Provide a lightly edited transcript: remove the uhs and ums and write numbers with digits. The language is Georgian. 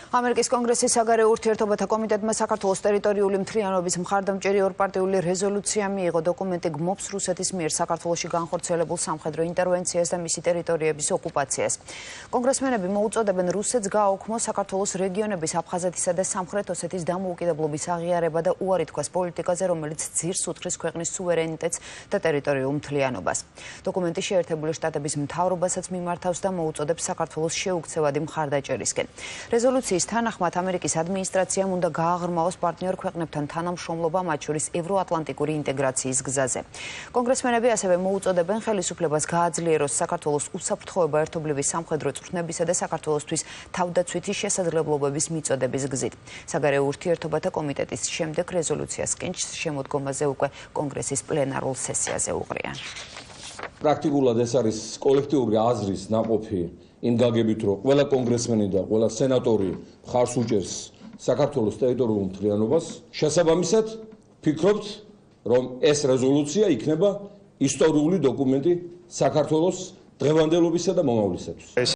ამერიკის კონგრესის საგარეო ურთიერთობათა კომიტეტმა საქართველოს ტერიტორიული მთლიანობის მხარდამჭერი ორპარტიული რეზოლუცია მიიღო. დოკუმენტი გმობს რუსეთის მიერ საქართველოში განხორციელებულ სამხედრო ინტერვენციას და მისი ტერიტორიების ოკუპაციას. კონგრესმენები მოუწოდებენ რუსეთს გააუქმოს საქართველოს რეგიონების აფხაზეთისა და სამხრეთ ოსეთის დამოუკიდებლობის აღიარება და უარი თქვას პოლიტიკაზე, რომელიც ძირს უთხრის ქვეყნის სუვერენიტეტს და ტერიტორიულ მთლიანობას. დოკუმენტი შეერთებული შტატების მთავრობასაც მიმართავს და მოუწოდებს საქართველოს შეუქცევადი მხარდაჭერისკენ. რეზოლუციის თანახმად ამერიკის ადმინისტრაციამ უნდა გააღრმაოს პარტნიორ ქვეყნებთან თანამშრომლობა, მათ შორის ევროატლანტიკური ინტეგრაციის გზაზე. კონგრესმენები ასევე მოუწოდებენ ხელისუფლებას გააძლიეროს საქართველოს უსაფრთხოება ერთობლივი სამხედრო წვრთნებისა და საქართველოსთვის თავდაცვითი შესაძლებლობების მიწოდების გზით. საგარეო ურთიერთობათა კომიტეტის შემდეგ რეზოლუციას კენჭს შემოდგომაზე უკვე კონგრესის პლენარულ სესიაზე უყრიან. პრაქტიკულად ეს არის კოლექტიური აზრის ნაყოფი იმ გაგებით, რომ ყველა კონგრესმენი და ყველა სენატორი მხარს უჭერს საქართველოს ტერიტორიულ მთლიანობას. შესაბამისად, ვფიქრობთ, რომ ეს რეზოლუცია იქნება ისტორიული დოკუმენტი საქართველოს დღევანდელობისა და მომავლისათვის.